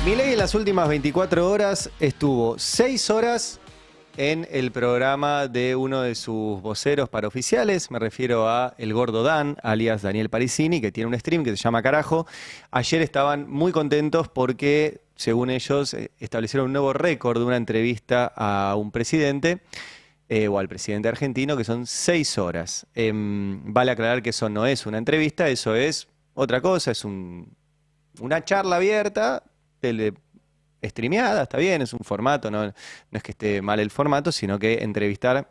Milei en las últimas 24 horas estuvo 6 horas en el programa de uno de sus voceros paraoficiales, me refiero a El Gordo Dan, alias Daniel Parisini, que tiene un stream que se llama Carajo. Ayer estaban muy contentos porque, según ellos, establecieron un nuevo récord de una entrevista a un presidente, o al presidente argentino, que son 6 horas. Vale aclarar que eso no es una entrevista, eso es otra cosa, es una charla abierta, streameada, está bien, es un formato, no es que esté mal el formato, sino que entrevistar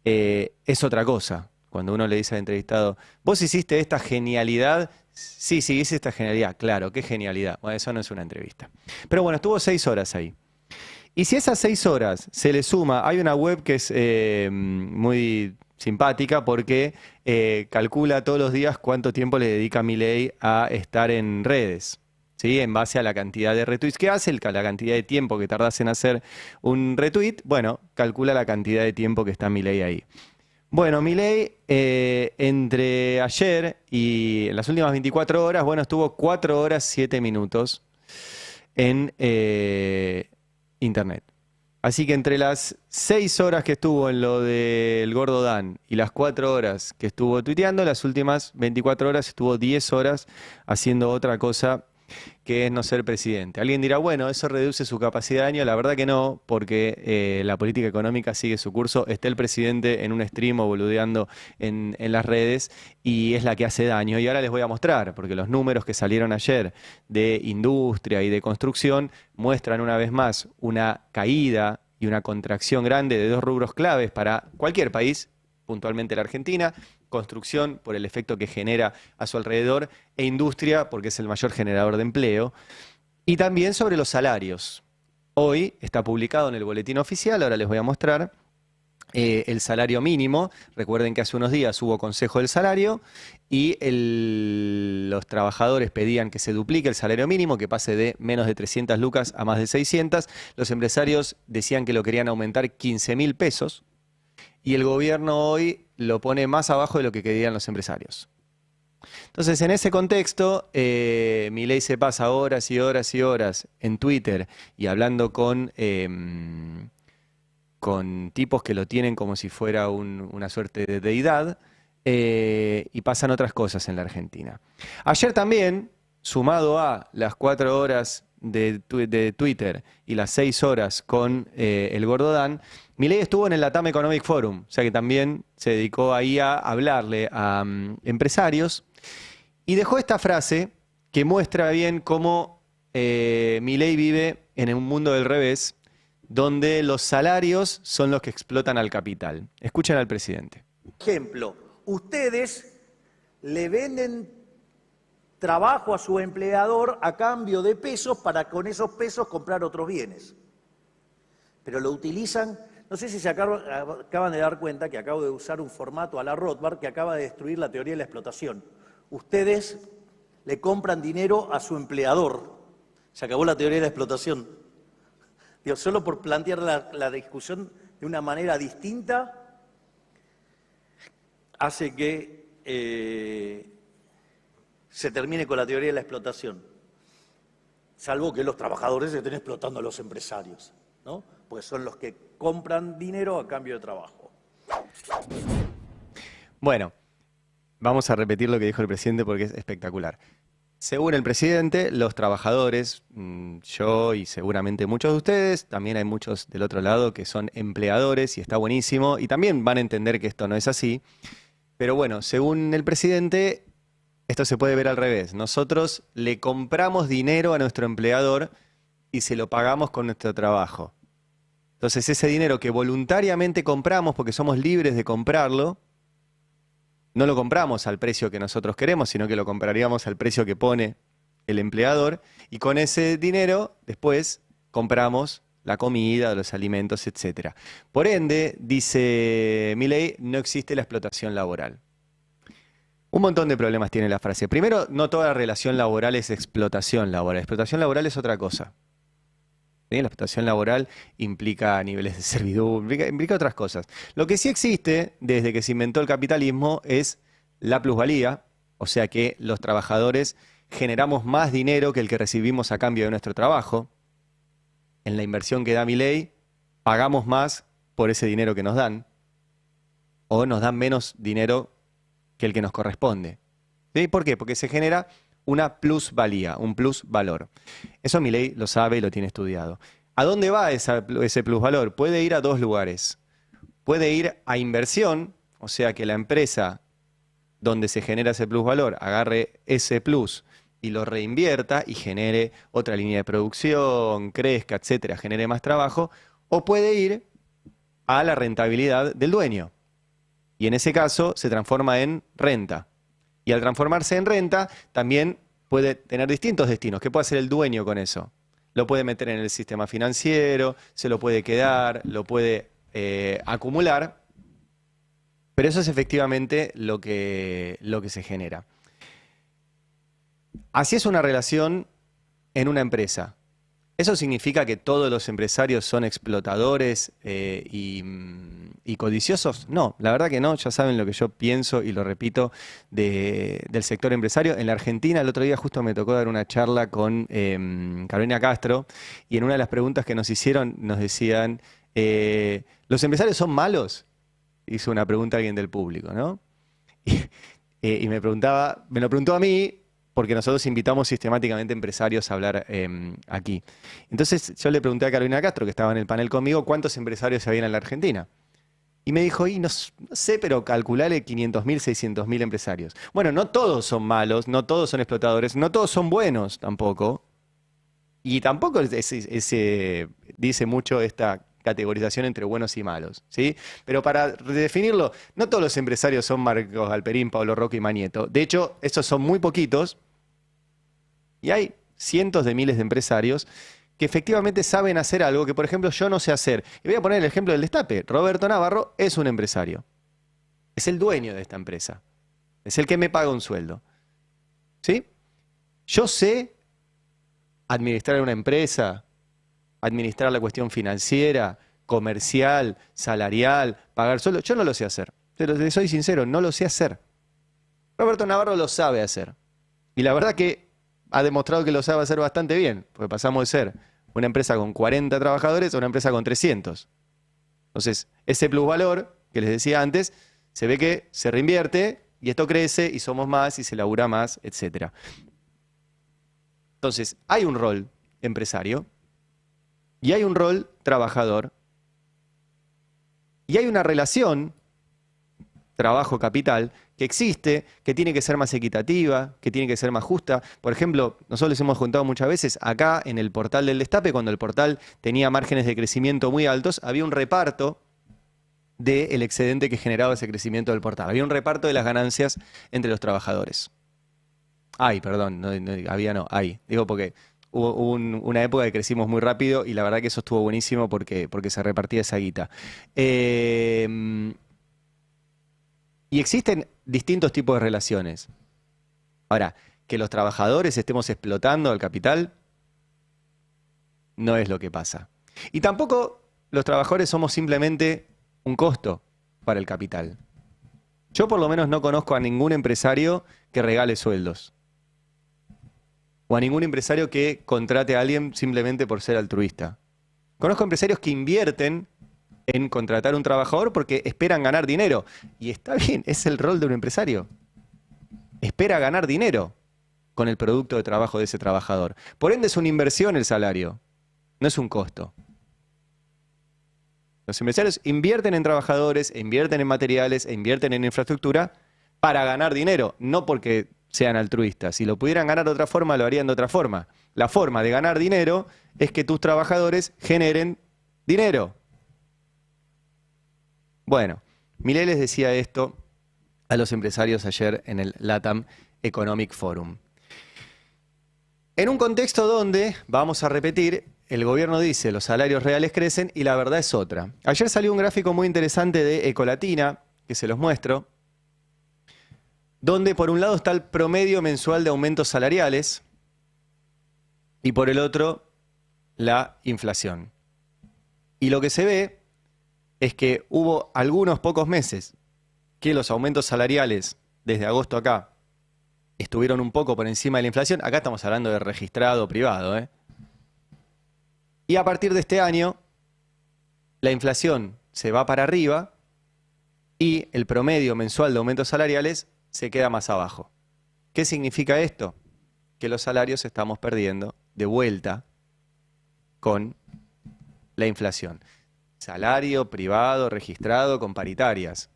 es otra cosa. Cuando uno le dice al entrevistado, vos hiciste esta genialidad, sí, hice esta genialidad, claro, qué genialidad. Bueno, eso no es una entrevista. Pero bueno, estuvo 6 horas ahí. Y si esas 6 horas se le suma, hay una web que es muy simpática porque calcula todos los días cuánto tiempo le dedica Milei a estar en redes. ¿Sí? En base a la cantidad de retweets que hace, la cantidad de tiempo que tardas en hacer un retweet, bueno, calcula la cantidad de tiempo que está Milei ahí. Bueno, Milei entre ayer y en las últimas 24 horas, bueno, estuvo 4 horas 7 minutos en internet. Así que entre las 6 horas que estuvo en lo del Gordo Dan y las 4 horas que estuvo tuiteando, las últimas 24 horas estuvo 10 horas haciendo otra cosa que es no ser presidente. Alguien dirá, bueno, eso reduce su capacidad de daño. La verdad que no, porque la política económica sigue su curso. Está el presidente en un stream o boludeando en las redes y es la que hace daño. Y ahora les voy a mostrar, porque los números que salieron ayer de industria y de construcción muestran una vez más una caída y una contracción grande de dos rubros claves para cualquier país, puntualmente la Argentina. Construcción por el efecto que genera a su alrededor e industria porque es el mayor generador de empleo. Y también sobre los salarios. Hoy está publicado en el boletín oficial, ahora les voy a mostrar, el salario mínimo. Recuerden que hace unos días hubo consejo del salario y los trabajadores pedían que se duplique el salario mínimo, que pase de menos de 300 lucas a más de 600. Los empresarios decían que lo querían aumentar 15.000 pesos. Y el gobierno hoy lo pone más abajo de lo que querían los empresarios. Entonces, en ese contexto, Milei se pasa horas y horas y horas en Twitter y hablando con tipos que lo tienen como si fuera una suerte de deidad, y pasan otras cosas en la Argentina. Ayer también, sumado a las 4 horas de Twitter y las 6 horas con el Gordo Dan, Milei estuvo en el Latam Economic Forum, o sea que también se dedicó ahí a hablarle a empresarios y dejó esta frase que muestra bien cómo Milei vive en un mundo del revés, donde los salarios son los que explotan al capital. Escuchen al presidente. Ejemplo, ustedes le venden trabajo a su empleador a cambio de pesos para con esos pesos comprar otros bienes. Pero lo utilizan, no sé si se acaban de dar cuenta que acabo de usar un formato a la Rothbard que acaba de destruir la teoría de la explotación. Ustedes le compran dinero a su empleador. Se acabó la teoría de la explotación. Digo, solo por plantear la discusión de una manera distinta hace que se termine con la teoría de la explotación, salvo que los trabajadores estén explotando a los empresarios, ¿no? Porque son los que compran dinero a cambio de trabajo. Bueno, vamos a repetir lo que dijo el presidente porque es espectacular. Según el presidente, los trabajadores, yo y seguramente muchos de ustedes, también hay muchos del otro lado que son empleadores y está buenísimo, y también van a entender que esto no es así. Pero bueno, según el presidente, esto se puede ver al revés. Nosotros le compramos dinero a nuestro empleador y se lo pagamos con nuestro trabajo. Entonces ese dinero que voluntariamente compramos porque somos libres de comprarlo, no lo compramos al precio que nosotros queremos, sino que lo compraríamos al precio que pone el empleador y con ese dinero después compramos la comida, los alimentos, etc. Por ende, dice Milei, no existe la explotación laboral. Un montón de problemas tiene la frase. Primero, no toda relación laboral es explotación laboral. Explotación laboral es otra cosa. ¿Sí? La explotación laboral implica niveles de servidumbre, implica otras cosas. Lo que sí existe desde que se inventó el capitalismo es la plusvalía, o sea que los trabajadores generamos más dinero que el que recibimos a cambio de nuestro trabajo. En la inversión que da Milei, pagamos más por ese dinero que nos dan, o nos dan menos dinero que el que nos corresponde. ¿Sí? ¿Por qué? Porque se genera una plusvalía, un plusvalor. Eso Milei lo sabe y lo tiene estudiado. ¿A dónde va ese plusvalor? Puede ir a dos lugares. Puede ir a inversión, o sea que la empresa donde se genera ese plusvalor agarre ese plus y lo reinvierta y genere otra línea de producción, crezca, etcétera, genere más trabajo, o puede ir a la rentabilidad del dueño. Y en ese caso se transforma en renta. Y al transformarse en renta, también puede tener distintos destinos. ¿Qué puede hacer el dueño con eso? Lo puede meter en el sistema financiero, se lo puede quedar, lo puede acumular. Pero eso es efectivamente lo que se genera. Así es una relación en una empresa. ¿Eso significa que todos los empresarios son explotadores y codiciosos? No, la verdad que no. Ya saben lo que yo pienso y lo repito del sector empresario. En la Argentina, el otro día justo me tocó dar una charla con Carolina Castro y en una de las preguntas que nos hicieron nos decían, ¿los empresarios son malos? Hizo una pregunta a alguien del público, ¿no? Y me lo preguntó a mí, porque nosotros invitamos sistemáticamente empresarios a hablar aquí. Entonces yo le pregunté a Carolina Castro, que estaba en el panel conmigo, ¿cuántos empresarios había en la Argentina? Y me dijo, no sé, pero calculale 500.000, 600.000 empresarios. Bueno, no todos son malos, no todos son explotadores, no todos son buenos tampoco. Y tampoco dice mucho esta categorización entre buenos y malos, ¿sí? Pero para definirlo, no todos los empresarios son Marcos Galperín, Pablo Rocco y Manieto. De hecho, estos son muy poquitos y hay cientos de miles de empresarios que efectivamente saben hacer algo que, por ejemplo, yo no sé hacer. Y voy a poner el ejemplo del Destape. Roberto Navarro es un empresario. Es el dueño de esta empresa. Es el que me paga un sueldo. ¿Sí? Yo sé administrar una empresa, administrar la cuestión financiera, comercial, salarial, pagar sueldo. Yo no lo sé hacer. Pero soy sincero, no lo sé hacer. Roberto Navarro lo sabe hacer. Y la verdad que ha demostrado que lo sabe hacer bastante bien, porque pasamos de ser una empresa con 40 trabajadores a una empresa con 300. Entonces, ese plusvalor que les decía antes, se ve que se reinvierte y esto crece y somos más y se labura más, etc. Entonces, hay un rol empresario y hay un rol trabajador y hay una relación trabajo-capital que existe, que tiene que ser más equitativa, que tiene que ser más justa. Por ejemplo, nosotros les hemos contado muchas veces, acá en el portal del Destape, cuando el portal tenía márgenes de crecimiento muy altos, había un reparto del excedente que generaba ese crecimiento del portal. Había un reparto de las ganancias entre los trabajadores. Hay. Digo porque hubo una época que crecimos muy rápido y la verdad que eso estuvo buenísimo porque se repartía esa guita. Y existen distintos tipos de relaciones. Ahora, que los trabajadores estemos explotando al capital, no es lo que pasa. Y tampoco los trabajadores somos simplemente un costo para el capital. Yo por lo menos no conozco a ningún empresario que regale sueldos. O a ningún empresario que contrate a alguien simplemente por ser altruista. Conozco empresarios que invierten en contratar a un trabajador porque esperan ganar dinero. Y está bien, es el rol de un empresario. Espera ganar dinero con el producto de trabajo de ese trabajador. Por ende es una inversión el salario, no es un costo. Los empresarios invierten en trabajadores, invierten en materiales e invierten en infraestructura para ganar dinero, no porque sean altruistas. Si lo pudieran ganar de otra forma, lo harían de otra forma. La forma de ganar dinero es que tus trabajadores generen dinero. Bueno, Milei les decía esto a los empresarios ayer en el LATAM Economic Forum. En un contexto donde, vamos a repetir, el gobierno dice los salarios reales crecen y la verdad es otra. Ayer salió un gráfico muy interesante de Ecolatina, que se los muestro, donde por un lado está el promedio mensual de aumentos salariales y por el otro la inflación. Y lo que se ve es que hubo algunos pocos meses que los aumentos salariales desde agosto acá estuvieron un poco por encima de la inflación. Acá estamos hablando de registrado privado, ¿eh? Y a partir de este año, la inflación se va para arriba y el promedio mensual de aumentos salariales se queda más abajo. ¿Qué significa esto? Que los salarios estamos perdiendo de vuelta con la inflación. Salario privado registrado con paritarias.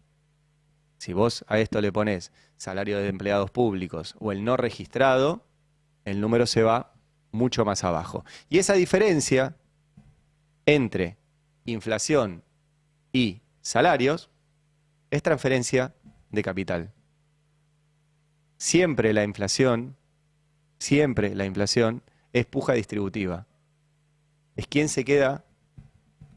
Si vos a esto le pones salario de empleados públicos o el no registrado, el número se va mucho más abajo. Y esa diferencia entre inflación y salarios es transferencia de capital. Siempre la inflación es puja distributiva. Es quien se queda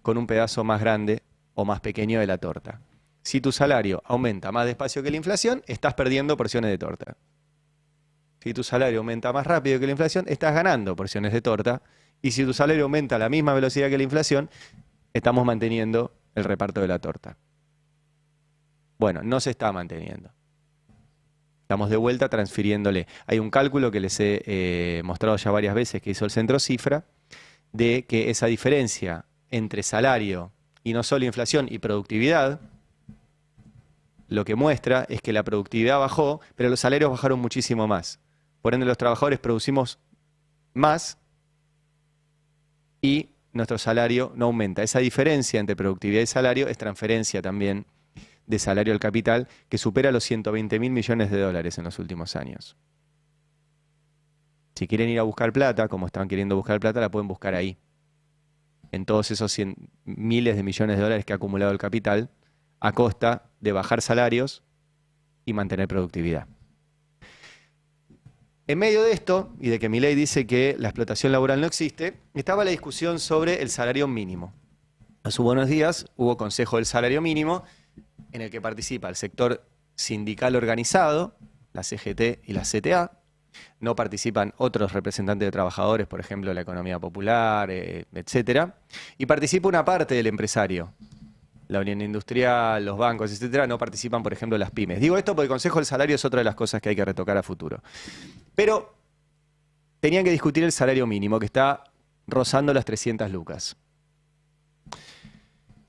con un pedazo más grande o más pequeño de la torta. Si tu salario aumenta más despacio que la inflación, estás perdiendo porciones de torta. Si tu salario aumenta más rápido que la inflación, estás ganando porciones de torta. Y si tu salario aumenta a la misma velocidad que la inflación, estamos manteniendo el reparto de la torta. Bueno, no se está manteniendo. Estamos de vuelta transfiriéndole. Hay un cálculo que les he mostrado ya varias veces que hizo el Centro Cifra, de que esa diferencia entre salario y no solo inflación y productividad, lo que muestra es que la productividad bajó, pero los salarios bajaron muchísimo más. Por ende, los trabajadores producimos más y nuestro salario no aumenta. Esa diferencia entre productividad y salario es transferencia también de salario al capital, que supera los 120.000 millones de dólares en los últimos años. Si quieren ir a buscar plata, como están queriendo buscar plata, la pueden buscar ahí. En todos esos miles de millones de dólares que ha acumulado el capital, a costa de bajar salarios y mantener productividad. En medio de esto, y de que Milei dice que la explotación laboral no existe, estaba la discusión sobre el salario mínimo. Hace buenos días hubo Consejo del Salario Mínimo, en el que participa el sector sindical organizado, la CGT y la CTA. No participan otros representantes de trabajadores, por ejemplo, la economía popular, etcétera. Y participa una parte del empresario. La Unión Industrial, los bancos, etcétera, no participan, por ejemplo, las pymes. Digo esto porque el Consejo del Salario es otra de las cosas que hay que retocar a futuro. Pero tenían que discutir el salario mínimo, que está rozando las 300 lucas.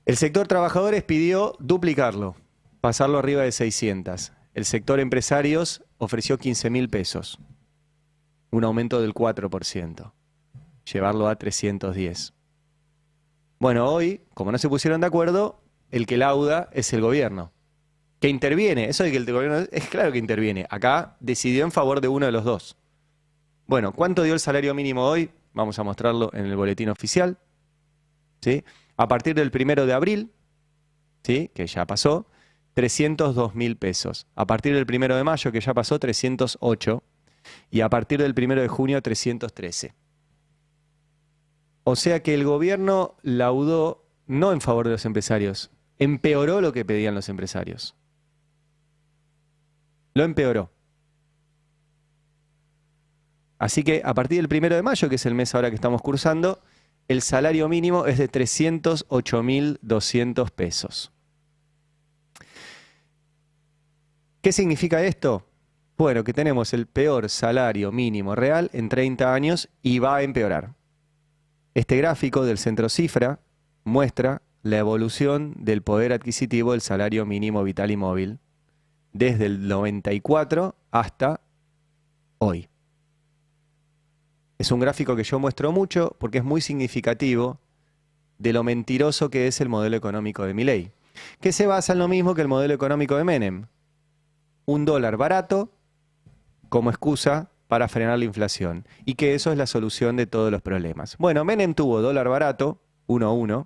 El sector trabajadores pidió duplicarlo, pasarlo arriba de 600. El sector empresarios ofreció 15.000 pesos, un aumento del 4%, llevarlo a 310. Bueno, hoy, como no se pusieron de acuerdo, el que lauda es el gobierno, que interviene. Eso de que el gobierno es claro que interviene. Acá decidió en favor de uno de los dos. Bueno, ¿cuánto dio el salario mínimo hoy? Vamos a mostrarlo en el boletín oficial. ¿Sí? A partir del 1 de abril, ¿sí? Que ya pasó, 302.000 pesos. A partir del 1 de mayo, que ya pasó, 308. Y a partir del 1 de junio, 313. O sea que el gobierno laudó no en favor de los empresarios, empeoró lo que pedían los empresarios. Lo empeoró. Así que a partir del 1 de mayo, que es el mes ahora que estamos cursando, el salario mínimo es de 308.200 pesos. ¿Qué significa esto? Bueno, que tenemos el peor salario mínimo real en 30 años y va a empeorar. Este gráfico del Centro Cifra muestra la evolución del poder adquisitivo del salario mínimo vital y móvil desde el 94 hasta hoy. Es un gráfico que yo muestro mucho porque es muy significativo de lo mentiroso que es el modelo económico de Milei, que se basa en lo mismo que el modelo económico de Menem. Un dólar barato como excusa para frenar la inflación y que eso es la solución de todos los problemas. Bueno, Menem tuvo dólar barato, 1-1,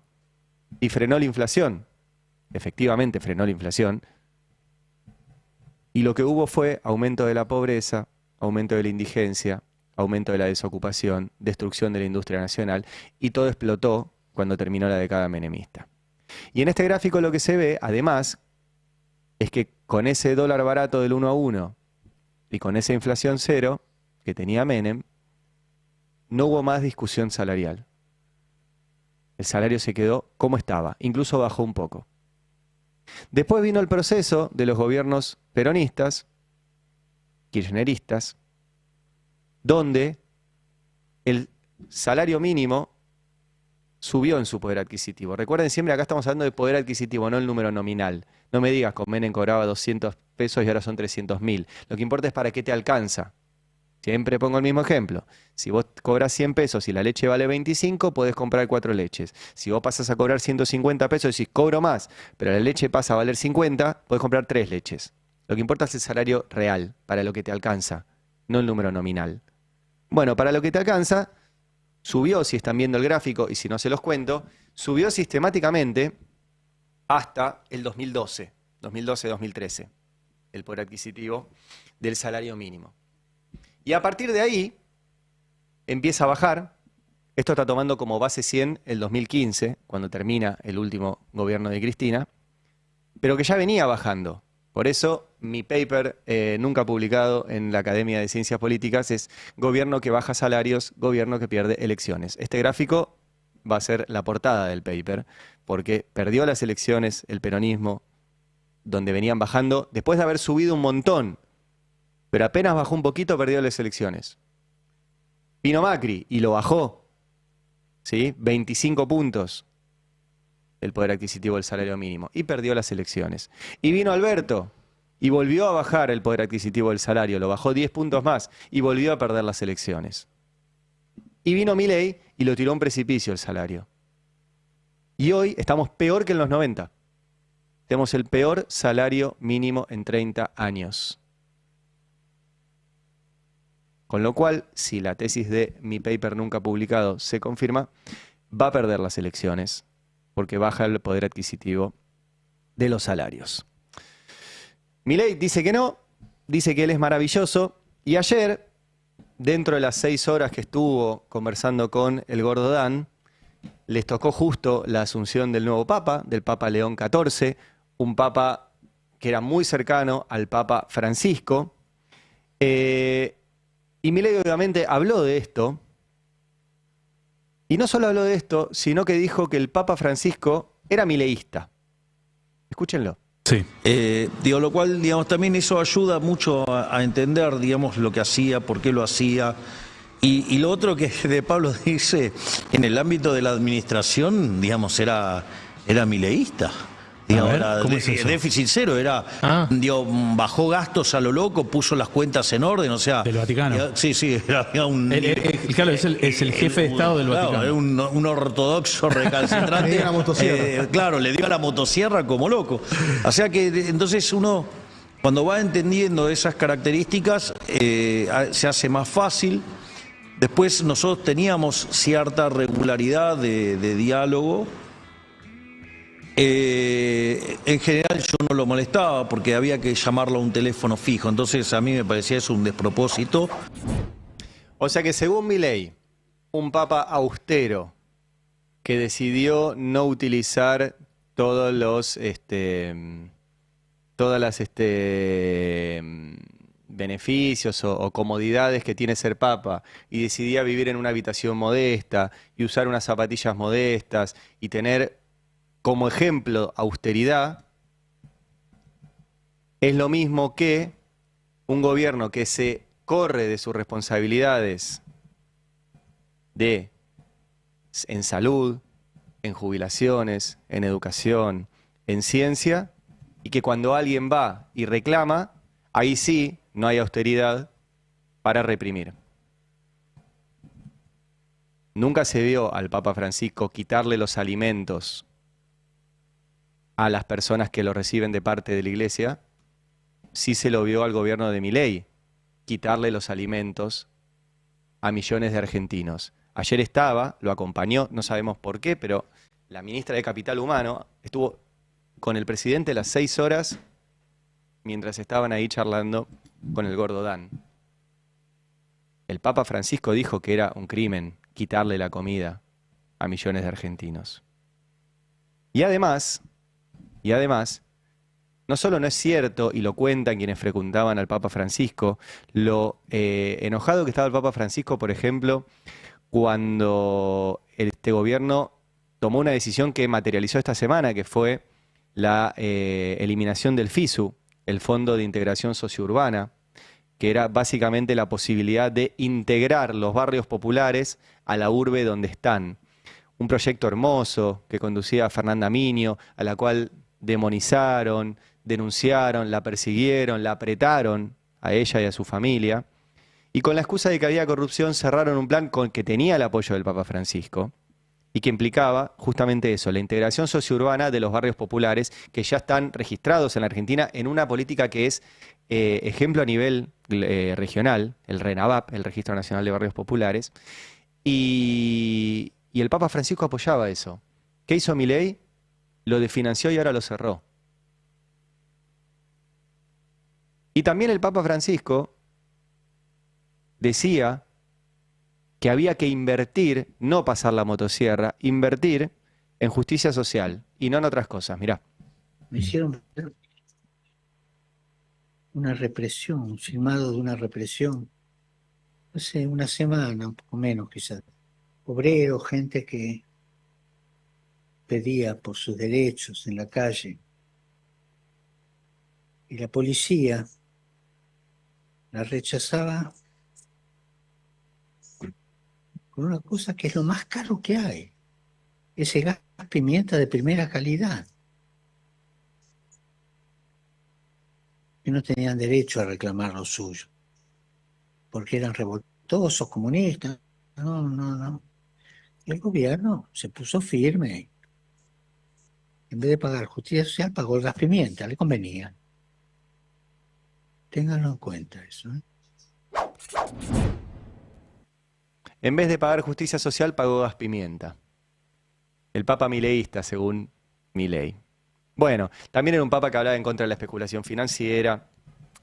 y frenó la inflación. Efectivamente frenó la inflación. Y lo que hubo fue aumento de la pobreza, aumento de la indigencia, aumento de la desocupación, destrucción de la industria nacional, y todo explotó cuando terminó la década menemista. Y en este gráfico lo que se ve, además, es que con ese dólar barato del 1-1 y con esa inflación cero que tenía Menem, no hubo más discusión salarial. El salario se quedó como estaba, incluso bajó un poco. Después vino el proceso de los gobiernos peronistas, kirchneristas, donde el salario mínimo subió en su poder adquisitivo. Recuerden siempre, acá estamos hablando de poder adquisitivo, no el número nominal. No me digas, con Menem cobraba 200 pesos y ahora son 300.000. Lo que importa es para qué te alcanza. Siempre pongo el mismo ejemplo. Si vos cobras 100 pesos y la leche vale 25, podés comprar 4 leches. Si vos pasas a cobrar 150 pesos y decís, cobro más, pero la leche pasa a valer 50, podés comprar 3 leches. Lo que importa es el salario real, para lo que te alcanza, no el número nominal. Bueno, para lo que te alcanza, subió, si están viendo el gráfico, y si no se los cuento, subió sistemáticamente hasta el 2012, 2012-2013, el poder adquisitivo del salario mínimo. Y a partir de ahí empieza a bajar. Esto está tomando como base 100 el 2015, cuando termina el último gobierno de Cristina, pero que ya venía bajando. Por eso mi paper, nunca publicado en la Academia de Ciencias Políticas, es Gobierno que baja salarios, gobierno que pierde elecciones. Este gráfico va a ser la portada del paper, porque perdió las elecciones el peronismo, donde venían bajando, después de haber subido un montón, pero apenas bajó un poquito, perdió las elecciones. Vino Macri y lo bajó, ¿sí? 25 puntos el poder adquisitivo del salario mínimo, y perdió las elecciones. Y vino Alberto y volvió a bajar el poder adquisitivo del salario, lo bajó 10 puntos más y volvió a perder las elecciones. Y vino Milei y lo tiró a un precipicio el salario. Y hoy estamos peor que en los 90. Tenemos el peor salario mínimo en 30 años. Con lo cual, si la tesis de mi paper nunca publicado se confirma, va a perder las elecciones, porque baja el poder adquisitivo de los salarios. Milei dice que no, dice que él es maravilloso, y ayer, dentro de las 6 horas que estuvo conversando con el Gordo Dan, les tocó justo la asunción del nuevo Papa, del Papa León XIV, un Papa que era muy cercano al Papa Francisco. Y Milei obviamente habló de esto, y no solo habló de esto, sino que dijo que el Papa Francisco era mileísta. Escúchenlo. Sí. Lo cual, digamos, también eso ayuda mucho a entender, digamos, lo que hacía, por qué lo hacía. Y lo otro que de Pablo dice, en el ámbito de la administración, digamos, era mileísta. Digamos, ¿cómo es eso? Déficit cero, bajó gastos a lo loco, puso las cuentas en orden, o sea... Del Vaticano. Sí, era un... Claro, es el jefe de Estado del Vaticano. Era un ortodoxo recalcitrante. Le dio la motosierra. Claro, le dio la motosierra como loco. O sea que entonces uno, cuando va entendiendo esas características, se hace más fácil. Después nosotros teníamos cierta regularidad de diálogo. En general yo no lo molestaba porque había que llamarlo a un teléfono fijo, entonces a mí me parecía eso un despropósito. O sea que según Milei, un papa austero que decidió no utilizar todos los beneficios o comodidades que tiene ser papa, y decidía vivir en una habitación modesta y usar unas zapatillas modestas y tener como ejemplo austeridad, es lo mismo que un gobierno que se corre de sus responsabilidades en salud, en jubilaciones, en educación, en ciencia, y que cuando alguien va y reclama, ahí sí no hay austeridad para reprimir. Nunca se vio al Papa Francisco quitarle los alimentos a las personas que lo reciben de parte de la Iglesia. Sí se lo vio al gobierno de Milei quitarle los alimentos a millones de argentinos. Ayer estaba, lo acompañó, no sabemos por qué, pero la ministra de Capital Humano estuvo con el presidente las 6 horas mientras estaban ahí charlando con el Gordo Dan. El Papa Francisco dijo que era un crimen quitarle la comida a millones de argentinos. Y además, no solo no es cierto, y lo cuentan quienes frecuentaban al Papa Francisco, lo enojado que estaba el Papa Francisco, por ejemplo, cuando este gobierno tomó una decisión que materializó esta semana, que fue la eliminación del FISU, el Fondo de Integración Sociourbana, que era básicamente la posibilidad de integrar los barrios populares a la urbe donde están. Un proyecto hermoso que conducía a Fernanda Miño, a la cual demonizaron, denunciaron, la persiguieron, la apretaron a ella y a su familia. Y con la excusa de que había corrupción cerraron un plan que tenía el apoyo del Papa Francisco y que implicaba justamente eso, la integración sociourbana de los barrios populares que ya están registrados en la Argentina en una política que es ejemplo a nivel regional, el RENAVAP, el Registro Nacional de Barrios Populares, y el Papa Francisco apoyaba eso. ¿Qué hizo Milei? Lo desfinanció y ahora lo cerró. Y también el Papa Francisco decía que había que invertir, no pasar la motosierra, invertir en justicia social y no en otras cosas. Mirá. Me hicieron una represión, un filmado de una represión, hace una semana, un poco menos quizás. Obreros, gente que pedía por sus derechos en la calle. Y la policía la rechazaba con una cosa que es lo más caro que hay. Ese gas pimienta de primera calidad. Y no tenían derecho a reclamar lo suyo, porque eran revoltosos, comunistas. No. El gobierno se puso firme. En vez de pagar justicia social, pagó el gas pimienta, le convenía. Ténganlo en cuenta eso, ¿eh? En vez de pagar justicia social, pagó gas pimienta. El Papa mileísta, según Milei. Bueno, también era un Papa que hablaba en contra de la especulación financiera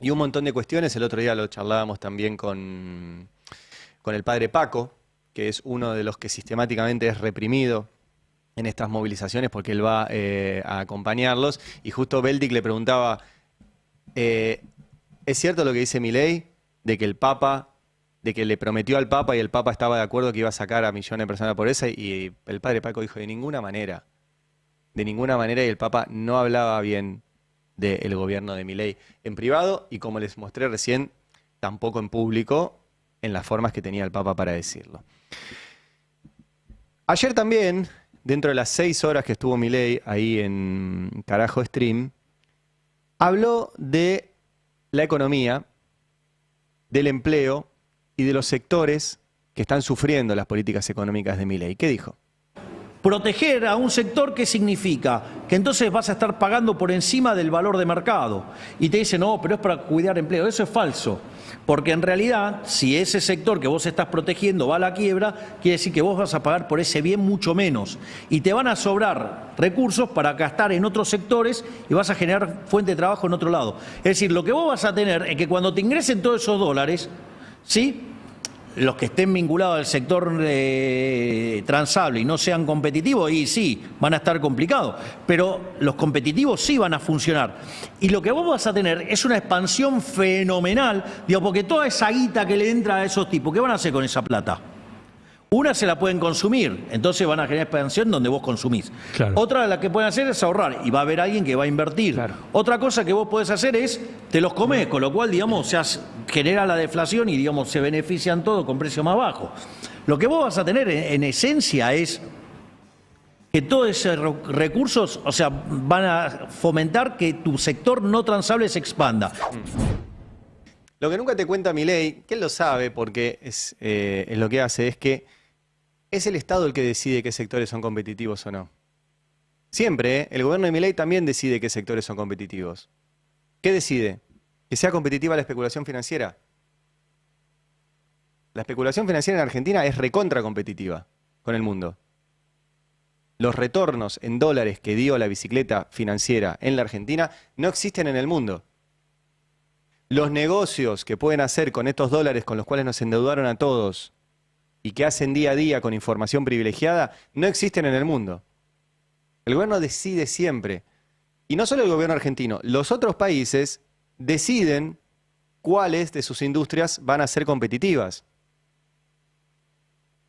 y un montón de cuestiones. El otro día lo charlábamos también con el padre Paco, que es uno de los que sistemáticamente es reprimido en estas movilizaciones porque él va a acompañarlos. Y justo Beldic le preguntaba, ¿es cierto lo que dice Milei de que el Papa, de que le prometió al Papa y el Papa estaba de acuerdo que iba a sacar a millones de personas de pobreza? Y el padre Paco dijo, de ninguna manera, y el Papa no hablaba bien del gobierno de Milei en privado y, como les mostré recién, tampoco en público, en las formas que tenía el Papa para decirlo. Ayer también, dentro de las 6 horas que estuvo Milei ahí en Carajo Stream, habló de la economía, del empleo y de los sectores que están sufriendo las políticas económicas de Milei. ¿Qué dijo? Proteger a un sector, ¿qué significa? Que entonces vas a estar pagando por encima del valor de mercado. Y te dicen, no, pero es para cuidar empleo. Eso es falso. Porque en realidad, si ese sector que vos estás protegiendo va a la quiebra, quiere decir que vos vas a pagar por ese bien mucho menos. Y te van a sobrar recursos para gastar en otros sectores y vas a generar fuente de trabajo en otro lado. Es decir, lo que vos vas a tener es que cuando te ingresen todos esos dólares, ¿sí?, los que estén vinculados al sector transable y no sean competitivos, y sí, van a estar complicados, pero los competitivos sí van a funcionar. Y lo que vos vas a tener es una expansión fenomenal, digo, porque toda esa guita que le entra a esos tipos, ¿qué van a hacer con esa plata? Una se la pueden consumir, entonces van a generar expansión donde vos consumís. Claro. Otra de la que pueden hacer es ahorrar y va a haber alguien que va a invertir. Claro. Otra cosa que vos podés hacer es, te los comés, con lo cual, digamos, genera la deflación y, digamos, se benefician todos con precio más bajo. Lo que vos vas a tener en esencia es que todos esos recursos, o sea, van a fomentar que tu sector no transable se expanda. Lo que nunca te cuenta Milei, que él lo sabe porque es lo que hace, es que es el Estado el que decide qué sectores son competitivos o no. Siempre, el gobierno de Milei también decide qué sectores son competitivos. ¿Qué decide? ¿Que sea competitiva la especulación financiera? La especulación financiera en Argentina es recontra competitiva con el mundo. Los retornos en dólares que dio la bicicleta financiera en la Argentina no existen en el mundo. Los negocios que pueden hacer con estos dólares con los cuales nos endeudaron a todos y que hacen día a día con información privilegiada, no existen en el mundo. El gobierno decide siempre. Y no solo el gobierno argentino, los otros países deciden cuáles de sus industrias van a ser competitivas.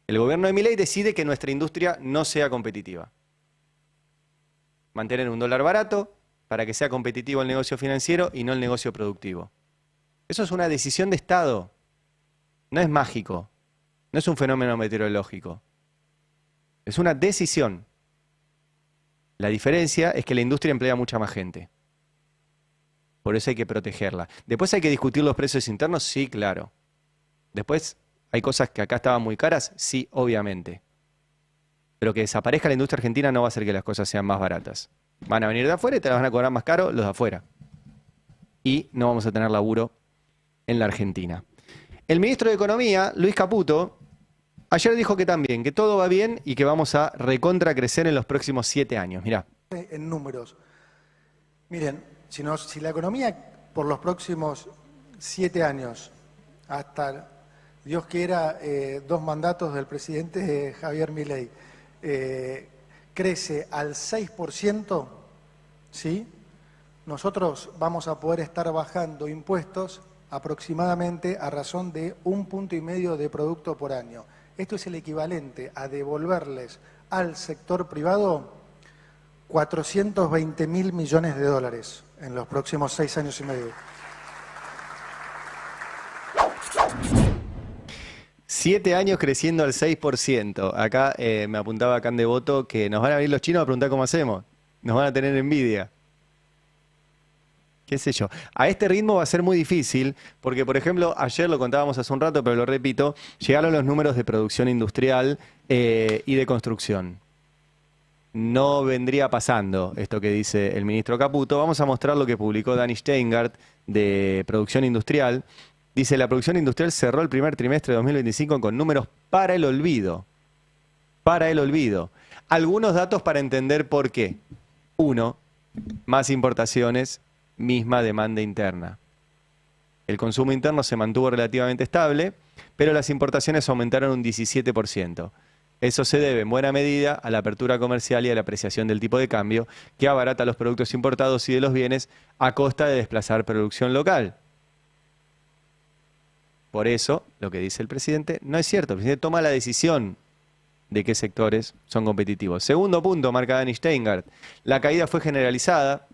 El gobierno de Milei decide que nuestra industria no sea competitiva. Mantener un dólar barato para que sea competitivo el negocio financiero y no el negocio productivo. Eso es una decisión de Estado. No es mágico. No es un fenómeno meteorológico. Es una decisión. La diferencia es que la industria emplea mucha más gente. Por eso hay que protegerla. Después hay que discutir los precios internos, sí, claro. Después hay cosas que acá estaban muy caras, sí, obviamente. Pero que desaparezca la industria argentina no va a hacer que las cosas sean más baratas. Van a venir de afuera y te las van a cobrar más caro los de afuera. Y no vamos a tener laburo en la Argentina. El ministro de Economía, Luis Caputo, ayer dijo que también, que todo va bien y que vamos a recontra crecer en los próximos 7 años. Mirá. En números. Miren, si la economía por los próximos 7 años, hasta Dios quiera 2 mandatos del presidente Javier Milei, crece al 6%, ¿sí? Nosotros vamos a poder estar bajando impuestos aproximadamente a razón de 1,5 puntos de producto por año. Esto es el equivalente a devolverles al sector privado 420.000 millones de dólares en los próximos 6 años y medio. 7 años creciendo al 6%. Acá me apuntaba Can Devoto que nos van a venir los chinos a preguntar cómo hacemos. Nos van a tener envidia. Qué sé yo. A este ritmo va a ser muy difícil porque, por ejemplo, ayer lo contábamos hace un rato, pero lo repito, llegaron los números de producción industrial y de construcción. No vendría pasando esto que dice el ministro Caputo. Vamos a mostrar lo que publicó Dani Steingart de producción industrial. Dice, la producción industrial cerró el primer trimestre de 2025 con números para el olvido. Para el olvido. Algunos datos para entender por qué. 1, más importaciones, misma demanda interna. El consumo interno se mantuvo relativamente estable, pero las importaciones aumentaron un 17%. Eso se debe en buena medida a la apertura comercial y a la apreciación del tipo de cambio, que abarata los productos importados y de los bienes a costa de desplazar producción local. Por eso, lo que dice el presidente no es cierto. El presidente toma la decisión de qué sectores son competitivos. Segundo punto, marca Dani Steingart. La caída fue generalizada.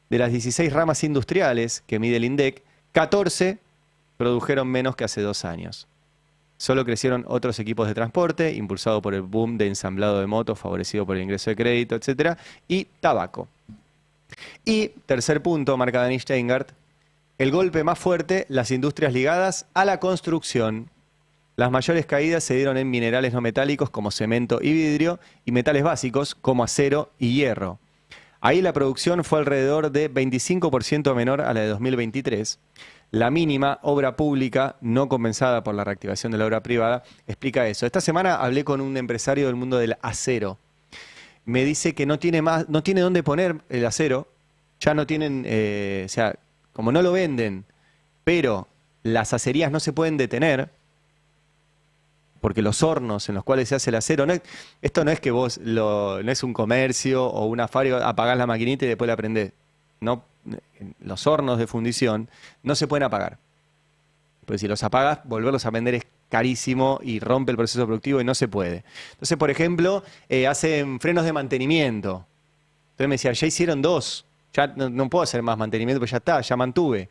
De las 16 ramas industriales que mide el INDEC, 14 produjeron menos que hace 2 años. Solo crecieron otros equipos de transporte, impulsado por el boom de ensamblado de motos, favorecido por el ingreso de crédito, etc. Y tabaco. Y, tercer punto, marca Dani Steingart, el golpe más fuerte, las industrias ligadas a la construcción. Las mayores caídas se dieron en minerales no metálicos como cemento y vidrio y metales básicos como acero y hierro. Ahí la producción fue alrededor de 25% menor a la de 2023. La mínima obra pública no compensada por la reactivación de la obra privada explica eso. Esta semana hablé con un empresario del mundo del acero. Me dice que no tiene dónde poner el acero. Ya no tienen, o sea, como no lo venden, pero las acerías no se pueden detener, porque los hornos en los cuales se hace el acero, esto no es que vos, no es un comercio o una fábrica, apagás la maquinita y después la prendés. No, los hornos de fundición no se pueden apagar. Pues si los apagas, volverlos a vender es carísimo y rompe el proceso productivo y no se puede. Entonces, por ejemplo, hacen frenos de mantenimiento. Entonces me decía, ya hicieron 2, ya no puedo hacer más mantenimiento, pues ya está, ya mantuve.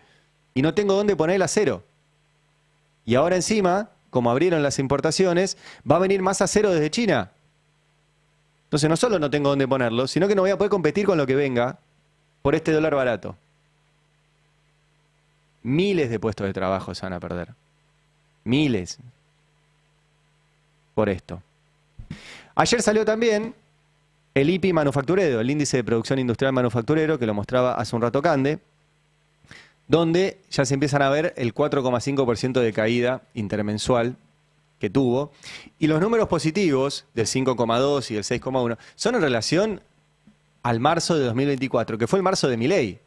Y no tengo dónde poner el acero. Y ahora encima, como abrieron las importaciones, va a venir más acero desde China. Entonces no solo no tengo dónde ponerlo, sino que no voy a poder competir con lo que venga por este dólar barato. Miles de puestos de trabajo se van a perder. Miles. Por esto. Ayer salió también el IPI manufacturero, el índice de producción industrial manufacturero, que lo mostraba hace un rato Cande, donde ya se empiezan a ver el 4,5% de caída intermensual que tuvo. Y los números positivos del 5,2 y del 6,1 son en relación al marzo de 2024, que fue el marzo de Milei,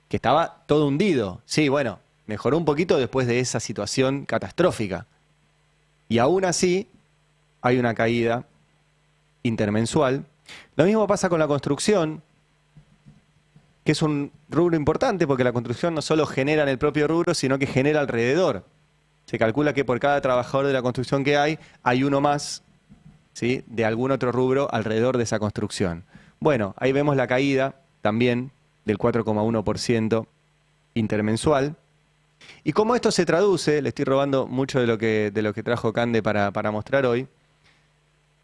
que estaba todo hundido. Sí, bueno, mejoró un poquito después de esa situación catastrófica. Y aún así hay una caída intermensual. Lo mismo pasa con la construcción, que es un rubro importante porque la construcción no solo genera en el propio rubro, sino que genera alrededor. Se calcula que por cada trabajador de la construcción que hay uno más, ¿sí?, de algún otro rubro alrededor de esa construcción. Bueno, ahí vemos la caída también del 4,1% intermensual. Y como esto se traduce, le estoy robando mucho de lo que trajo Cande para mostrar hoy,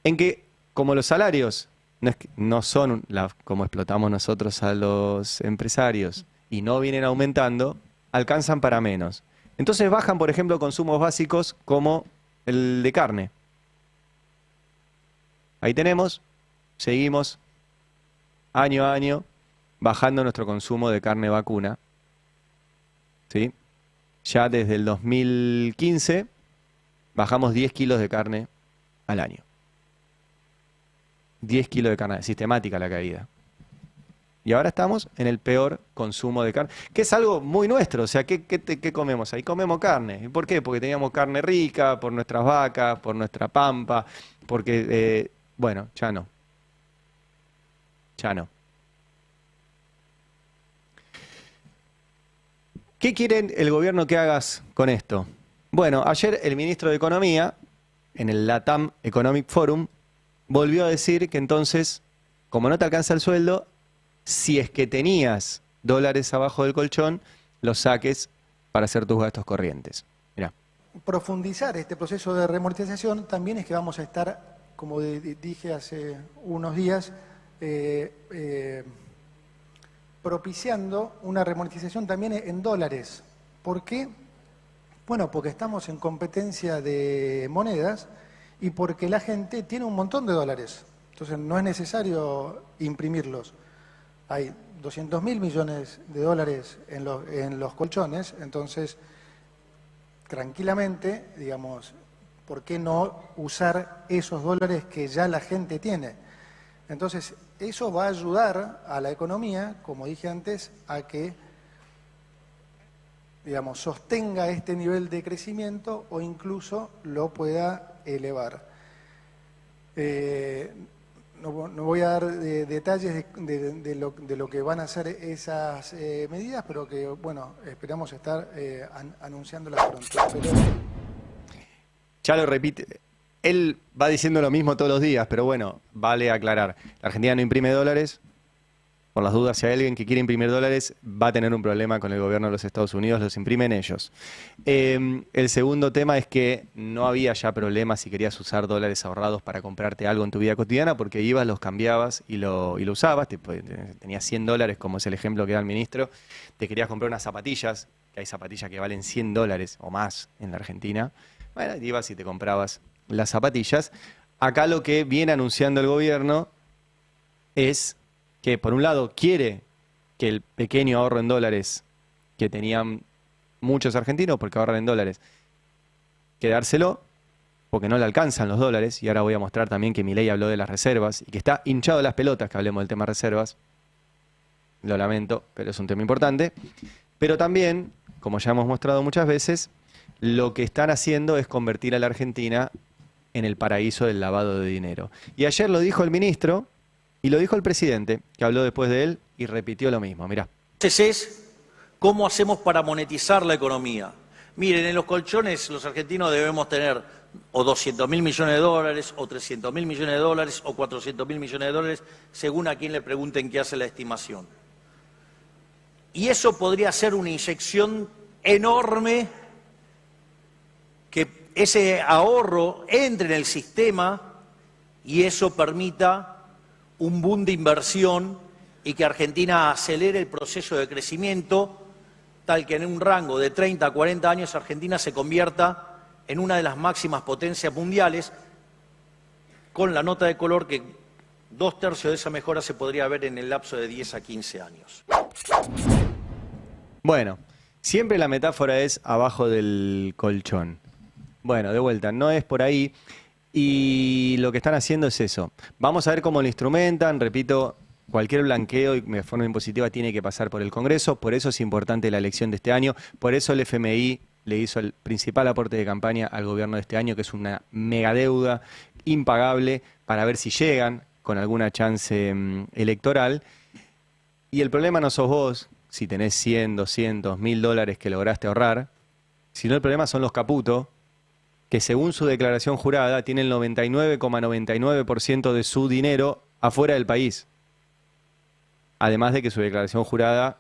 en que como los salarios no son como explotamos nosotros a los empresarios y no vienen aumentando, alcanzan para menos. Entonces bajan, por ejemplo, consumos básicos como el de carne. Ahí tenemos, seguimos año a año bajando nuestro consumo de carne vacuna. ¿Sí? Ya desde el 2015 bajamos 10 kilos de carne al año. 10 kilos de carne, sistemática la caída. Y ahora estamos en el peor consumo de carne, que es algo muy nuestro. O sea, ¿qué comemos ahí? Comemos carne. ¿Y por qué? Porque teníamos carne rica, por nuestras vacas, por nuestra pampa, porque, bueno, ya no. Ya no. ¿Qué quiere el gobierno que hagas con esto? Bueno, ayer el ministro de Economía, en el LATAM Economic Forum, volvió a decir que entonces, como no te alcanza el sueldo, si es que tenías dólares abajo del colchón, los saques para hacer tus gastos corrientes. Mirá. Profundizar este proceso de remortización también es que vamos a estar, como dije hace unos días, propiciando una remortización también en dólares. ¿Por qué? Bueno, porque estamos en competencia de monedas y porque la gente tiene un montón de dólares. Entonces no es necesario imprimirlos. Hay 200.000 millones de dólares en los colchones, entonces tranquilamente, digamos, ¿por qué no usar esos dólares que ya la gente tiene? Entonces, eso va a ayudar a la economía, como dije antes, a que, digamos, sostenga este nivel de crecimiento o incluso lo pueda elevar. No voy a dar detalles de lo que van a ser esas medidas, pero que, bueno, esperamos estar anunciándolas pronto. Ya lo repite. Él va diciendo lo mismo todos los días, pero bueno, vale aclarar. La Argentina no imprime dólares. Por las dudas, si hay alguien que quiere imprimir dólares, va a tener un problema con el gobierno de los Estados Unidos, los imprimen ellos. El segundo tema es que no había ya problemas si querías usar dólares ahorrados para comprarte algo en tu vida cotidiana, porque ibas, los cambiabas y lo usabas. Tenías 100 dólares, como es el ejemplo que da el ministro. Te querías comprar unas zapatillas, que hay zapatillas que valen 100 dólares o más en la Argentina. Bueno, ibas y te comprabas las zapatillas. Acá lo que viene anunciando el gobierno es que por un lado quiere que el pequeño ahorro en dólares que tenían muchos argentinos, porque ahorran en dólares, quedárselo, porque no le alcanzan los dólares, y ahora voy a mostrar también que Milei habló de las reservas, y que está hinchado de las pelotas que hablemos del tema reservas. Lo lamento, pero es un tema importante. Pero también, como ya hemos mostrado muchas veces, lo que están haciendo es convertir a la Argentina en el paraíso del lavado de dinero. Y ayer lo dijo el ministro, y lo dijo el presidente, que habló después de él y repitió lo mismo. Mirá. Entonces es cómo hacemos para monetizar la economía. Miren, en los colchones los argentinos debemos tener o 200.000 millones de dólares, o 300.000 millones de dólares, o 400.000 millones de dólares, según a quien le pregunten qué hace la estimación. Y eso podría ser una inyección enorme, que ese ahorro entre en el sistema y eso permita un boom de inversión y que Argentina acelere el proceso de crecimiento, tal que en un rango de 30 a 40 años Argentina se convierta en una de las máximas potencias mundiales, con la nota de color que 2/3 de esa mejora se podría ver en el lapso de 10 a 15 años. Bueno, siempre la metáfora es abajo del colchón. Bueno, de vuelta, no es por ahí. Y lo que están haciendo es eso. Vamos a ver cómo lo instrumentan. Repito, cualquier blanqueo de forma impositiva tiene que pasar por el Congreso. Por eso es importante la elección de este año. Por eso el FMI le hizo el principal aporte de campaña al gobierno de este año, que es una megadeuda impagable, para ver si llegan con alguna chance electoral. Y el problema no sos vos, si tenés 100, 200, 1.000 dólares que lograste ahorrar, sino el problema son los caputos, que según su declaración jurada tienen el 99,99% de su dinero afuera del país. Además de que su declaración jurada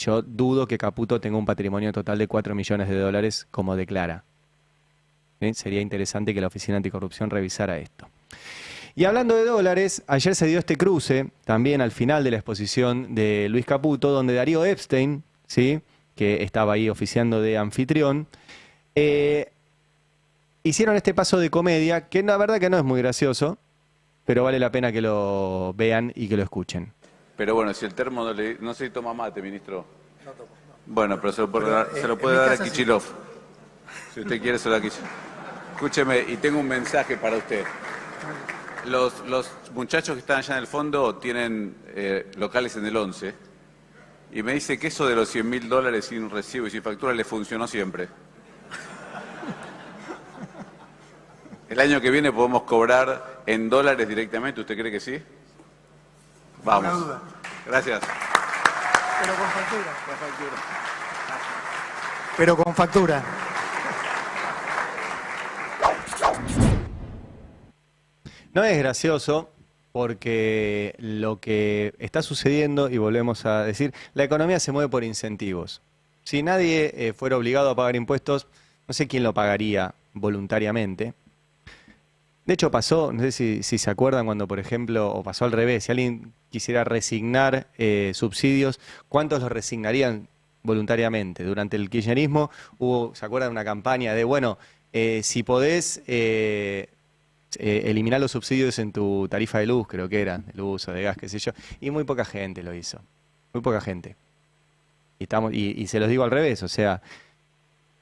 yo dudo que Caputo tenga un patrimonio total de 4 millones de dólares como declara. ¿Sí? Sería interesante que la Oficina Anticorrupción revisara esto. Y hablando de dólares, ayer se dio este cruce, también al final de la exposición de Luis Caputo, donde Darío Epstein, ¿sí?, que estaba ahí oficiando de anfitrión, hicieron este paso de comedia, que la verdad que no es muy gracioso, pero vale la pena que lo vean y que lo escuchen. Pero bueno, si el termo no se toma mate, ministro. No tomo. Bueno, pero se lo puede dar a Kichilov. Si usted quiere, se lo da a Kichilov. Escúcheme, y tengo un mensaje para usted. Los muchachos que están allá en el fondo tienen locales en el 11 y me dice que eso de los $100.000 sin recibo y sin factura le funcionó siempre. El año que viene podemos cobrar en dólares directamente, ¿usted cree que sí? Vamos. Una duda. Gracias. Pero con factura. Pero con factura. No es gracioso porque lo que está sucediendo, y volvemos a decir, la economía se mueve por incentivos. Si nadie fuera obligado a pagar impuestos, no sé quién lo pagaría voluntariamente. De hecho pasó, no sé si se acuerdan cuando, por ejemplo, o pasó al revés, si alguien quisiera resignar subsidios, ¿cuántos los resignarían voluntariamente? Durante el kirchnerismo hubo, ¿se acuerdan? Una campaña de, bueno, si podés eliminar los subsidios en tu tarifa de luz, creo que era, de luz o de gas, qué sé yo, y muy poca gente lo hizo, muy poca gente. Y se los digo al revés, o sea,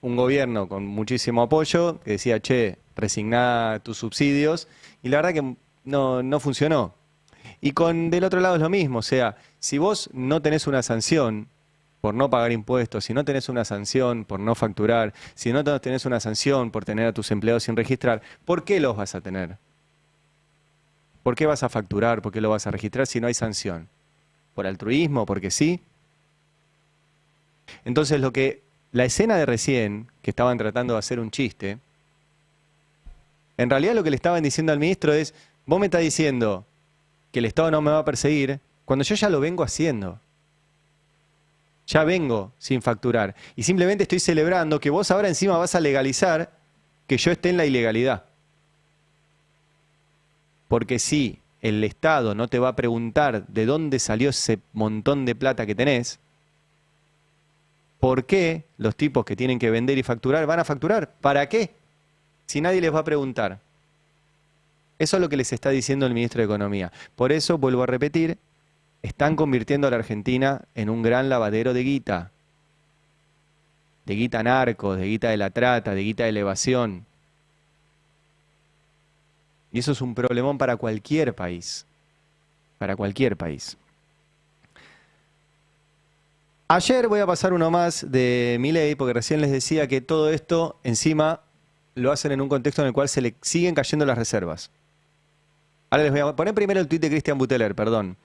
un gobierno con muchísimo apoyo que decía, che, resigná tus subsidios, y la verdad que no funcionó. Y del otro lado es lo mismo, o sea, si vos no tenés una sanción por no pagar impuestos, si no tenés una sanción por no facturar, si no tenés una sanción por tener a tus empleados sin registrar, ¿por qué los vas a tener? ¿Por qué vas a facturar? ¿Por qué lo vas a registrar si no hay sanción? ¿Por altruismo? ¿Porque sí? Entonces la escena de recién, que estaban tratando de hacer un chiste, en realidad lo que le estaban diciendo al ministro es, vos me estás diciendo que el Estado no me va a perseguir, cuando yo ya lo vengo haciendo. Ya vengo sin facturar. Y simplemente estoy celebrando que vos ahora encima vas a legalizar que yo esté en la ilegalidad. Porque si el Estado no te va a preguntar de dónde salió ese montón de plata que tenés, ¿por qué los tipos que tienen que vender y facturar van a facturar? ¿Para qué? Si nadie les va a preguntar. Eso es lo que les está diciendo el ministro de Economía. Por eso, vuelvo a repetir, están convirtiendo a la Argentina en un gran lavadero de guita narcos, de guita de la trata, de guita de la evasión. Y eso es un problemón para cualquier país, para cualquier país. Ayer voy a pasar uno más de Milei, porque recién les decía que todo esto encima lo hacen en un contexto en el cual se le siguen cayendo las reservas. Ahora les voy a poner primero el tuit de Cristian Buteler, perdón.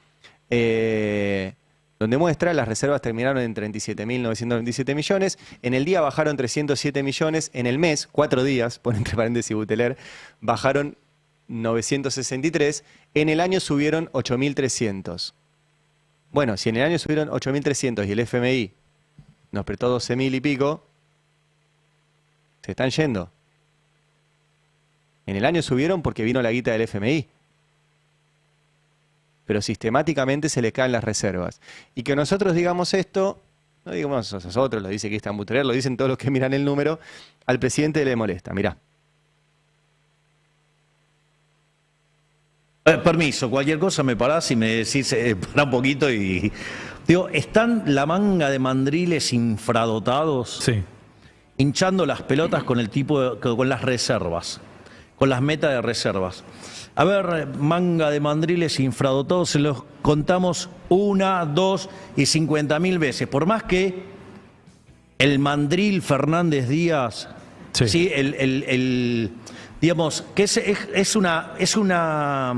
Donde muestra las reservas terminaron en 37.927 millones, en el día bajaron 307 millones, en el mes, 4 días, pone entre paréntesis Buteler, bajaron 963, en el año subieron 8.300. Bueno, si en el año subieron 8.300 y el FMI nos prestó 12.000 y pico, se están yendo. En el año subieron porque vino la guita del FMI. Pero sistemáticamente se le caen las reservas. Y que nosotros digamos esto, no digamos nosotros, lo dice Cristian Buteler, lo dicen todos los que miran el número, al presidente le molesta. Mirá. Permiso, cualquier cosa me parás y me decís, pará un poquito y... Digo, ¿están la manga de mandriles infradotados? Sí. Hinchando las pelotas con con las reservas, con las metas de reservas. A ver, manga de mandriles infradotados, se los contamos 1, 2 y 50.000 veces. Por más que el mandril Fernández Díaz, sí, digamos, que es una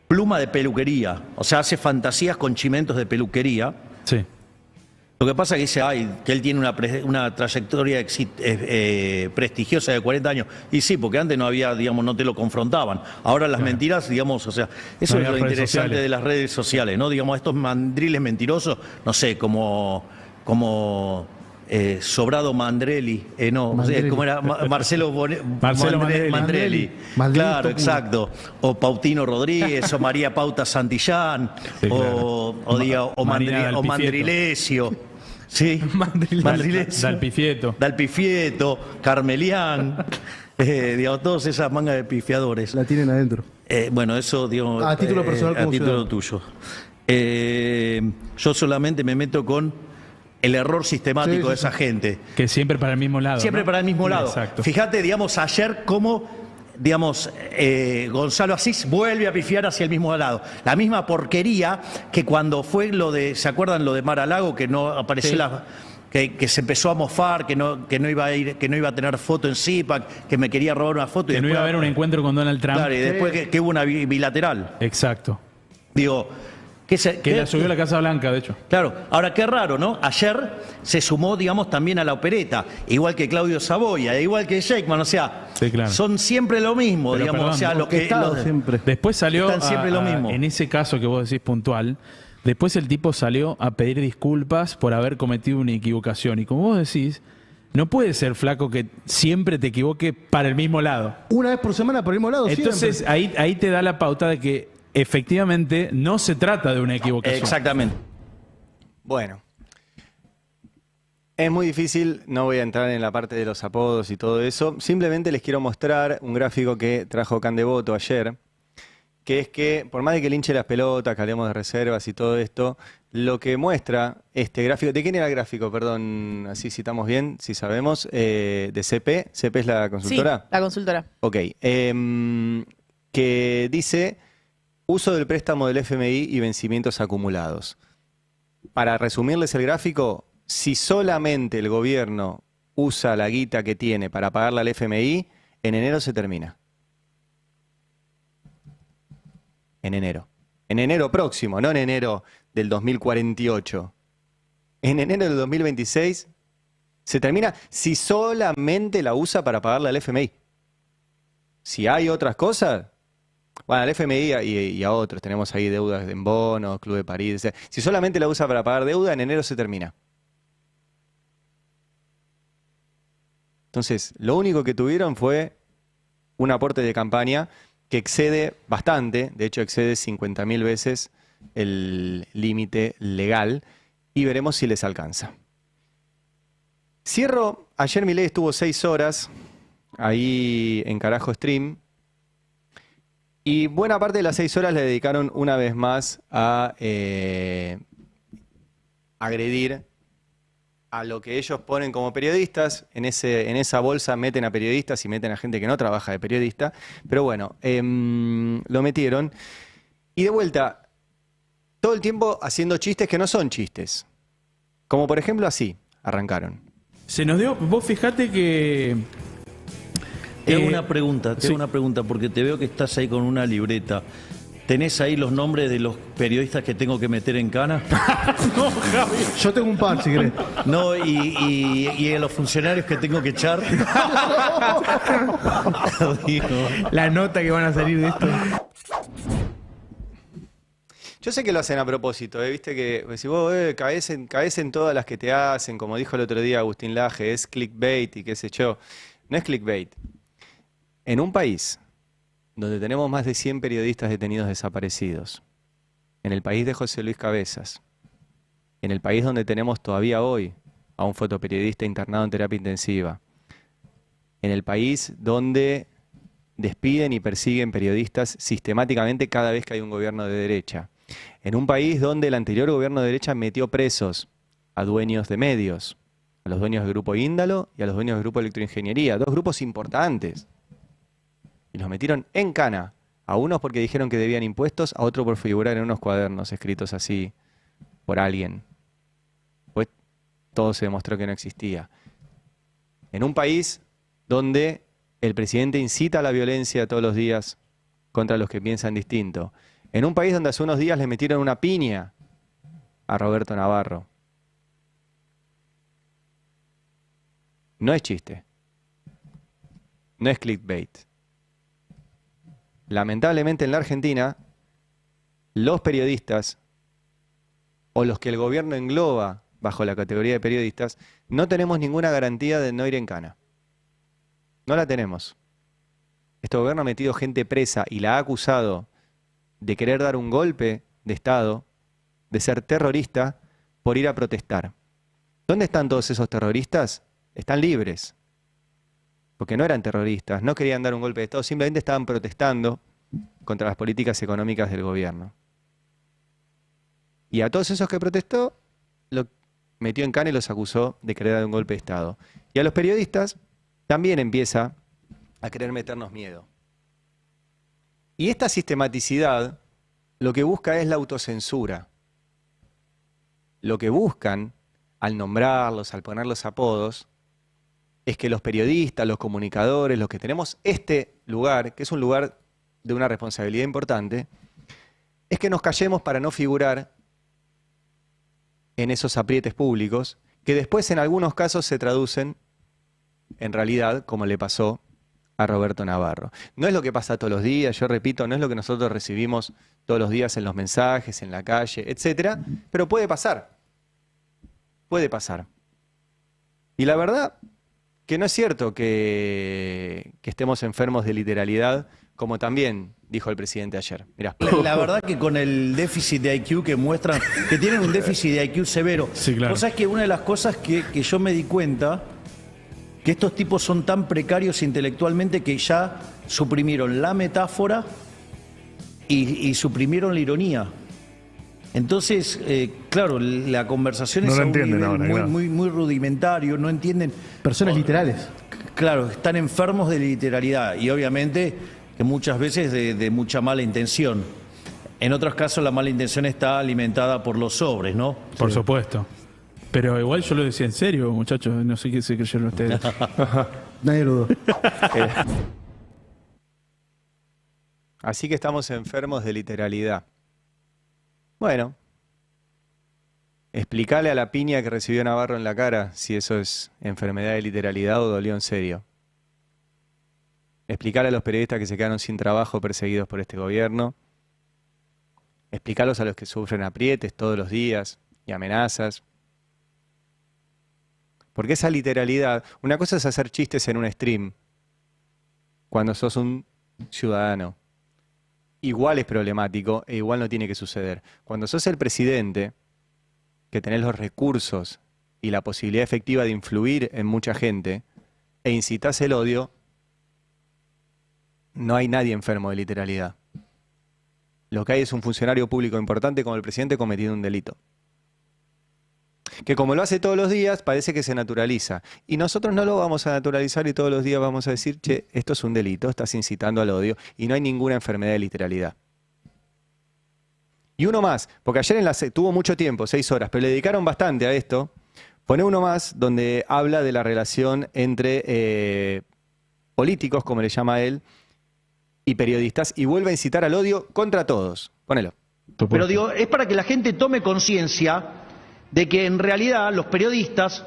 pluma de peluquería, o sea, hace fantasías con chimentos de peluquería. Sí. Lo que pasa es que dice, que él tiene una trayectoria prestigiosa de 40 años. Y sí, porque antes no había, digamos, no te lo confrontaban. Ahora las mentiras, digamos, o sea, eso No es lo había redes interesante sociales. de las redes sociales, ¿no? Digamos, estos mandriles mentirosos, no sé, como Sobrado Mandrelli, no, Mandrelli. ¿cómo era? Marcelo Marcelo Mandrelli. Mandrelli. Claro, exacto. O Pautino Rodríguez, o María Pauta Santillán, Sí, claro. o Marina Dalpifieto. Mandrilesio. Sí, Mandrilesio. Dalpifieto. Dalpifieto, Carmelián, digamos, todas esas mangas de pifiadores. La tienen adentro. Bueno, eso, digamos, A título personal a como título ciudadano. tuyo. Yo solamente me meto con el error sistemático Sí, sí, de esa gente. Que siempre para el mismo lado. Siempre ¿no? para el mismo lado. Exacto. Fíjate, digamos, ayer cómo, digamos, Gonzalo Asís vuelve a pifiar hacia el mismo lado. La misma porquería que cuando fue lo de, ¿se acuerdan lo de Mar a Lago? Que no apareció que se empezó a mofar, que no iba a ir, que no iba a tener foto en CIPAC, que me quería robar una foto. Que no después, iba a haber un encuentro con Donald Trump. Claro, y después que hubo una bilateral. Exacto. Digo, Que la subió a la Casa Blanca, de hecho. Claro, ahora qué raro, ¿no? Ayer se sumó, digamos, también a la opereta, igual que Claudio Saboya, igual que Sheikman, o sea, Sí, claro. son siempre lo mismo, Pero, digamos, perdón, o sea, lo que Estado los- siempre. Después salió, Están siempre lo mismo. en ese caso que vos decís puntual, después el tipo salió a pedir disculpas por haber cometido una equivocación. Y como vos decís, no puede ser, flaco, que siempre te equivoque para el mismo lado. Una vez por semana por el mismo lado. Entonces siempre. ahí te da la pauta de que efectivamente no se trata de una equivocación. Exactamente. Bueno, es muy difícil, no voy a entrar en la parte de los apodos y todo eso. Simplemente les quiero mostrar un gráfico que trajo Candevoto ayer, que es que, por más de que linche las pelotas, que hablemos de reservas y todo esto, lo que muestra este gráfico, ¿de quién era el gráfico? Perdón, así citamos bien, si sabemos, de CP. ¿CP es la consultora? Sí, la consultora. Ok, que dice uso del préstamo del FMI y vencimientos acumulados. Para resumirles el gráfico, si solamente el gobierno usa la guita que tiene para pagarle al FMI, en enero se termina. En enero. En enero próximo, no en enero del 2048. En enero del 2026 se termina si solamente la usa para pagarle al FMI. Si hay otras cosas, bueno, al FMI y a otros, tenemos ahí deudas en bonos, Club de París. O sea, si solamente la usa para pagar deuda, en enero se termina. Entonces, lo único que tuvieron fue un aporte de campaña que excede bastante, de hecho excede 50.000 veces el límite legal, y veremos si les alcanza. Cierro, ayer Milei estuvo 6 horas ahí en Carajo Stream, y buena parte de las 6 horas le dedicaron una vez más a agredir a lo que ellos ponen como periodistas. En esa bolsa meten a periodistas y meten a gente que no trabaja de periodista. Pero bueno, lo metieron. Y de vuelta, todo el tiempo haciendo chistes que no son chistes. Como por ejemplo así, arrancaron. Se nos dio, vos fijate que... Te hago una pregunta, porque te veo que estás ahí con una libreta. ¿Tenés ahí los nombres de los periodistas que tengo que meter en cana? No, Javi. Yo tengo un par, si querés. No, y de los funcionarios que tengo que echar. Digo, La nota que van a salir de esto. Yo sé que lo hacen a propósito, viste que si vos caes en todas las que te hacen, como dijo el otro día Agustín Laje, es clickbait y qué sé yo. No es clickbait. En un país donde tenemos más de 100 periodistas detenidos desaparecidos, en el país de José Luis Cabezas, en el país donde tenemos todavía hoy a un fotoperiodista internado en terapia intensiva, en el país donde despiden y persiguen periodistas sistemáticamente cada vez que hay un gobierno de derecha, en un país donde el anterior gobierno de derecha metió presos a dueños de medios, a los dueños del Grupo Índalo y a los dueños del Grupo Electroingeniería, dos grupos importantes. Y los metieron en cana, a unos porque dijeron que debían impuestos, a otros por figurar en unos cuadernos escritos así por alguien. Pues todo se demostró que no existía. En un país donde el presidente incita a la violencia todos los días contra los que piensan distinto. En un país donde hace unos días le metieron una piña a Roberto Navarro. No es chiste. No es clickbait. Lamentablemente en la Argentina, los periodistas o los que el gobierno engloba bajo la categoría de periodistas, no tenemos ninguna garantía de no ir en cana. No la tenemos. Este gobierno ha metido gente presa y la ha acusado de querer dar un golpe de Estado, de ser terrorista, por ir a protestar. ¿Dónde están todos esos terroristas? Están libres. Porque no eran terroristas, no querían dar un golpe de Estado, simplemente estaban protestando contra las políticas económicas del gobierno. Y a todos esos que protestó, lo metió en cana y los acusó de querer dar un golpe de Estado. Y a los periodistas también empieza a querer meternos miedo. Y esta sistematicidad lo que busca es la autocensura. Lo que buscan, al nombrarlos, al poner los apodos, es que los periodistas, los comunicadores, los que tenemos este lugar, que es un lugar de una responsabilidad importante, es que nos callemos para no figurar en esos aprietes públicos, que después en algunos casos se traducen en realidad, como le pasó a Roberto Navarro. No es lo que pasa todos los días, yo repito, no es lo que nosotros recibimos todos los días en los mensajes, en la calle, etcétera, pero puede pasar. Puede pasar. Y la verdad que no es cierto que estemos enfermos de literalidad, como también dijo el presidente ayer. Mirá. La verdad que con el déficit de IQ que muestran, que tienen un déficit de IQ severo. Sí, claro. Vos sabés que una de las cosas que yo me di cuenta, que estos tipos son tan precarios intelectualmente que ya suprimieron la metáfora y suprimieron la ironía. Entonces, claro, la conversación No es lo a un entienden nivel ahora, claro. muy rudimentario, no entienden. Personas literales. Claro, están enfermos de literalidad y obviamente que muchas veces de mucha mala intención. En otros casos la mala intención está alimentada por los sobres, ¿no? Por supuesto. Pero igual yo lo decía en serio, muchachos. No sé qué se creyeron ustedes. Nadie lo dudó. Así que estamos enfermos de literalidad. Bueno, explícale a la piña que recibió Navarro en la cara si eso es enfermedad de literalidad o dolió en serio. Explicarle a los periodistas que se quedaron sin trabajo perseguidos por este gobierno. Explicarlos a los que sufren aprietes todos los días y amenazas. Porque esa literalidad, una cosa es hacer chistes en un stream cuando sos un ciudadano. Igual es problemático e igual no tiene que suceder. Cuando sos el presidente, que tenés los recursos y la posibilidad efectiva de influir en mucha gente e incitás el odio, no hay nadie enfermo de literalidad. Lo que hay es un funcionario público importante como el presidente cometiendo un delito. Que como lo hace todos los días, parece que se naturaliza. Y nosotros no lo vamos a naturalizar y todos los días vamos a decir, che, esto es un delito, estás incitando al odio y no hay ninguna enfermedad de literalidad. Y uno más, porque ayer tuvo mucho tiempo, 6 horas, pero le dedicaron bastante a esto. Pone uno más donde habla de la relación entre políticos, como le llama él, y periodistas, y vuelve a incitar al odio contra todos. Ponelo. Pero digo, es para que la gente tome conciencia de que en realidad los periodistas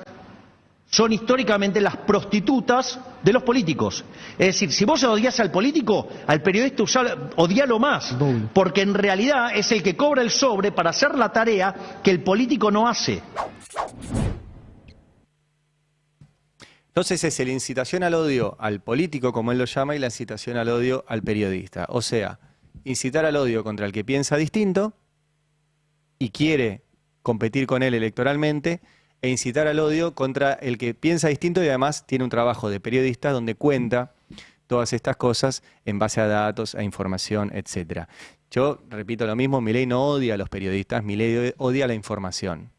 son históricamente las prostitutas de los políticos. Es decir, si vos odias al político, al periodista odialo más, porque en realidad es el que cobra el sobre para hacer la tarea que el político no hace. Entonces es la incitación al odio al político, como él lo llama, y la incitación al odio al periodista. O sea, incitar al odio contra el que piensa distinto y quiere competir con él electoralmente, e incitar al odio contra el que piensa distinto y además tiene un trabajo de periodista donde cuenta todas estas cosas en base a datos, a información, etc. Yo repito lo mismo, Milei no odia a los periodistas, Milei odia la información.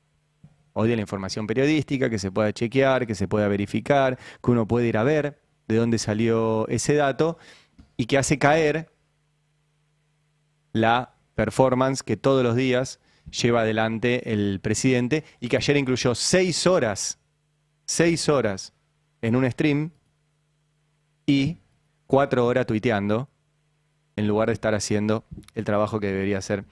Odia la información periodística, que se pueda chequear, que se pueda verificar, que uno puede ir a ver de dónde salió ese dato y que hace caer la performance que todos los días lleva adelante el presidente y que ayer incluyó 6 horas en un stream y 4 horas tuiteando en lugar de estar haciendo el trabajo que debería hacer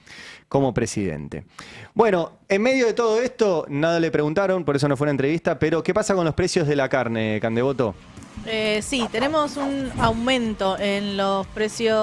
como presidente. Bueno, en medio de todo esto, nada le preguntaron, por eso no fue una entrevista, pero ¿qué pasa con los precios de la carne, Candevoto? Sí, tenemos un aumento en los precios